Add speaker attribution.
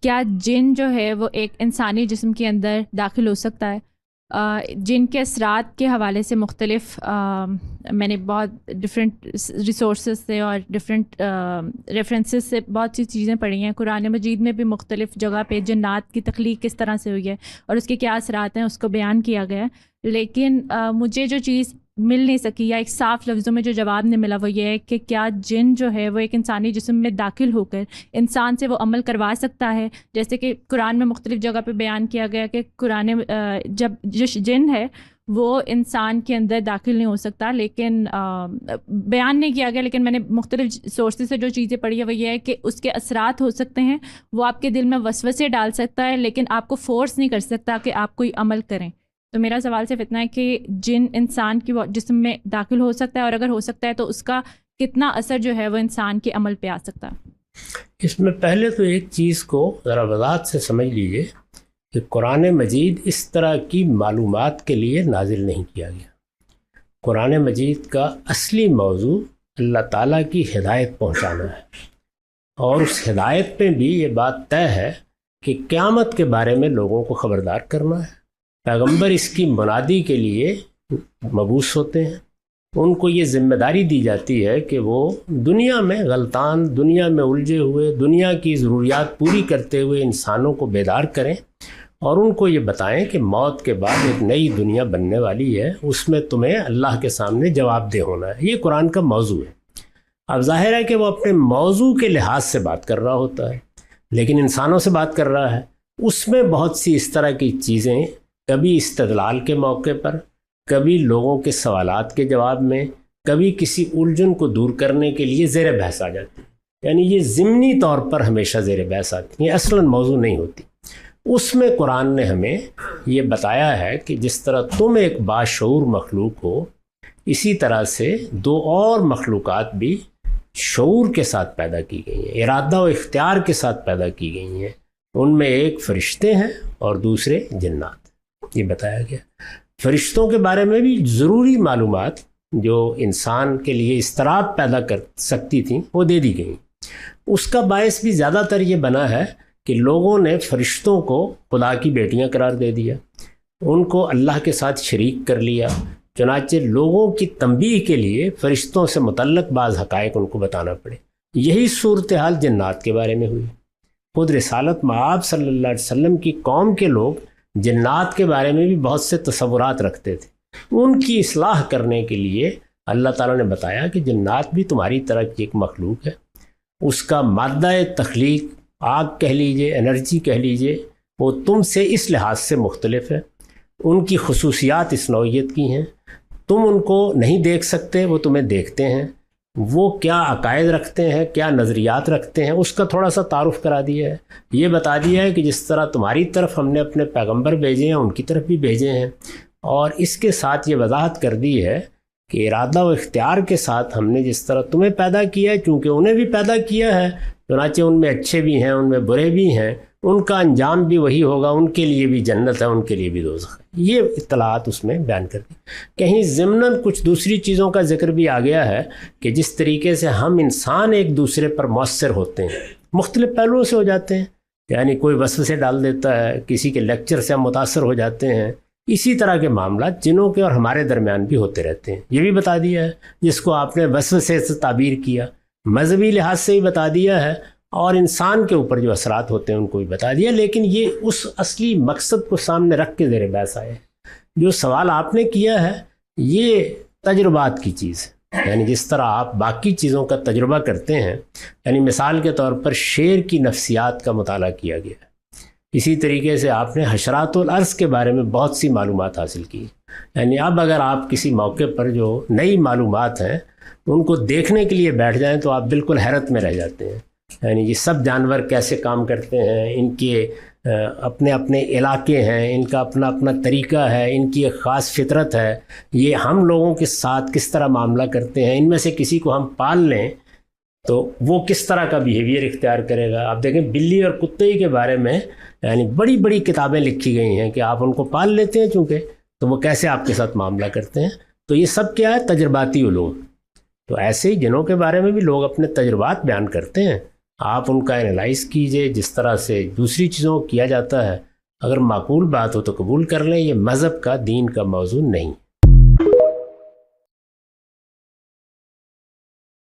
Speaker 1: क्या जिन जो है वो एक इंसानी जिस्म के अंदर दाखिल हो सकता है? जिन के असरात के हवाले से मुख्तलिफ मैंने बहुत डिफरेंट रिसोर्सेज से और डिफरेंट रेफरेंसेस से बहुत सी चीज़ें पढ़ी हैं। कुरान मजीद में भी मुख्तलिफ जगह पे जन्नात की तख्लीक किस तरह से हुई है और उसके क्या असरात हैं उसको बयान किया गया है। लेकिन मुझे जो चीज़ मिल नहीं सकी या एक साफ़ लफ्ज़ों में जो जवाब नहीं मिला वो ये है कि क्या जिन जो है वो एक इंसानी जिस्म में दाखिल होकर इंसान से वो अमल करवा सकता है। जैसे कि कुरान में मुख्तलिफ जगह पे बयान किया गया कि कुरान जब जो जिन है वो इंसान के अंदर दाखिल नहीं हो सकता, लेकिन बयान नहीं किया गया। लेकिन मैंने मुख्तलिफ सोर्सेज से जो चीज़ें पढ़ी है वो ये है कि उसके असरात हो सकते हैं, वो आपके दिल में वसवसे डाल सकता है लेकिन आपको फोर्स नहीं कर सकता कि आप कोई अमल करें। तो मेरा सवाल सिर्फ इतना है कि जिन इंसान की जिस्म में दाखिल हो सकता है और अगर हो सकता है तो उसका कितना असर जो है वो इंसान के अमल पे आ सकता है।
Speaker 2: इसमें पहले तो एक चीज़ को ज़रा वज़ाहत से समझ लीजिए कि कुरान मजीद इस तरह की मालूमात के लिए नाजिल नहीं किया गया। कुरान मजीद का असली मौजू अल्लाह ताला की हिदायत पहुँचाना है और उस हिदायत पे भी ये बात तय है कि क़यामत के बारे में लोगों को ख़बरदार करना है। पैगंबर इसकी मुनादी के लिए मबूस होते हैं, उनको ये ज़िम्मेदारी दी जाती है कि वो दुनिया में गलतान, दुनिया में उलझे हुए, दुनिया की ज़रूरियात पूरी करते हुए इंसानों को बेदार करें और उनको ये बताएं कि मौत के बाद एक नई दुनिया बनने वाली है, उसमें तुम्हें अल्लाह के सामने जवाबदेह होना है। ये कुरान का मौजू है। अब जाहिर है कि वो अपने मौजू के लिहाज से बात कर रहा होता है, लेकिन इंसानों से बात कर रहा है। उसमें बहुत सी इस तरह की चीज़ें कभी इस्तदलाल के मौके पर, कभी लोगों के सवालात के जवाब में, कभी किसी उलझन को दूर करने के लिए ज़ेर बहस आ जाती है। यानी ये ज़िमनी तौर पर हमेशा ज़ेर बहस आती है, असलन मौजू नहीं होती। उसमें कुरान ने हमें ये बताया है कि जिस तरह तुम एक बाशऊर मखलूक हो, इसी तरह से दो और मखलूक़ात भी शऊर के साथ पैदा की गई हैं, इरादा और इख्तियार के साथ पैदा की गई हैं। उनमें एक फ़रिश्ते हैं और दूसरे जिन्नात, ये बताया गया। फरिश्तों के बारे में भी ज़रूरी मालूमात जो इंसान के लिए इस्तराब पैदा कर सकती थी वो दे दी गई। उसका बायस भी ज़्यादातर ये बना है कि लोगों ने फरिश्तों को खुदा की बेटियां करार दे दिया, उनको अल्लाह के साथ शरीक कर लिया। चुनाचे लोगों की तंबीह के लिए फरिश्तों से मुतल्लक बाज़ हक़ाइक़ उनको बताना पड़े। यही सूरत हाल जन्नात के बारे में हुई। खुद रिसालत मआब सल्लल्लाहु अलैहि वसल्लम की कौम के लोग जन्नात के बारे में भी बहुत से तसव्वुरात रखते थे। उनकी इस्लाह करने के लिए अल्लाह ताला ने बताया कि जन्नात भी तुम्हारी तरह की एक मखलूक है। उसका मादा तख्लीक, आग कह लीजिए, एनर्जी कह लीजिए, वो तुमसे इस लिहाज से मुख्तलिफ है। उनकी खसूसियात इस नौइयत की हैं, तुम उनको नहीं देख सकते, वो तुम्हें देखते हैं। वो क्या अकायद रखते हैं, क्या नज़रियात रखते हैं, उसका थोड़ा सा तारुफ करा दिया है। ये बता दिया है कि जिस तरह तुम्हारी तरफ हमने अपने पैगंबर भेजे हैं, उनकी तरफ भी भेजे हैं। और इसके साथ ये वजाहत कर दी है कि इरादा व इख्तियार के साथ हमने जिस तरह तुम्हें पैदा किया है, चूँकि उन्हें भी पैदा किया है, चुनाचे उनमें अच्छे भी हैं, उनमें बुरे भी हैं, उनका अंजाम भी वही होगा, उनके लिए भी जन्नत है, उनके लिए भी दोज़ख है। ये इत्तलात उसमें बयान कर दी। कहीं ज़िम्नन कुछ दूसरी चीज़ों का जिक्र भी आ गया है कि जिस तरीके से हम इंसान एक दूसरे पर मौसर होते हैं, मुख्तलिफ़ पहलुओं से हो जाते हैं। यानी कोई वसवसे डाल देता है, किसी के लेक्चर से हम मुतासर हो जाते हैं। इसी तरह के मामला जिनों के और हमारे दरमियान भी होते रहते हैं। ये भी बता दिया है, जिसको आपने वसवसे से ताबीर किया, मजहबी लिहाज से ही बता दिया है, और इंसान के ऊपर जो असरात होते हैं उनको भी बता दिया। लेकिन ये उस असली मकसद को सामने रख के ज़ेर बहस आए। जो सवाल आपने किया है ये तजुर्बात की चीज़ है, यानी जिस तरह आप बाकी चीज़ों का तजुर्बा करते हैं, यानी मिसाल के तौर पर शेर की नफ्सियात का मुताला किया गया, इसी तरीके से आपने हशरातुल अर्ज़ के बारे में बहुत सी मालूमात हासिल की। यानी अब अगर आप किसी मौके पर जो नई मालूमात हैं उनको देखने के लिए बैठ जाएं तो आप बिल्कुल हैरत में रह जाते हैं। यानी ये सब जानवर कैसे काम करते हैं, इनके अपने अपने इलाके हैं, इनका अपना अपना तरीका है, इनकी एक ख़ास फितरत है, ये हम लोगों के साथ किस तरह मामला करते हैं। इनमें से किसी को हम पाल लें तो वो किस तरह का बिहेवियर इख्तियार करेगा। आप देखें बिल्ली और कुत्ते के बारे में यानी बड़ी बड़ी किताबें लिखी गई हैं कि आप उनको पाल लेते हैं चूँकि, तो वो कैसे आपके साथ मामला करते हैं। तो ये सब क्या है, तजर्बाती उलूम। तो ऐसे ही जिनों के बारे में भी लोग अपने तजुर्बात बयान करते हैं। आप उनका एनालाइज कीजिए, जिस तरह से दूसरी चीज़ों को किया जाता है, अगर माकूल बात हो तो कबूल कर लें। ये मज़हब का, दीन का मौजू नहीं।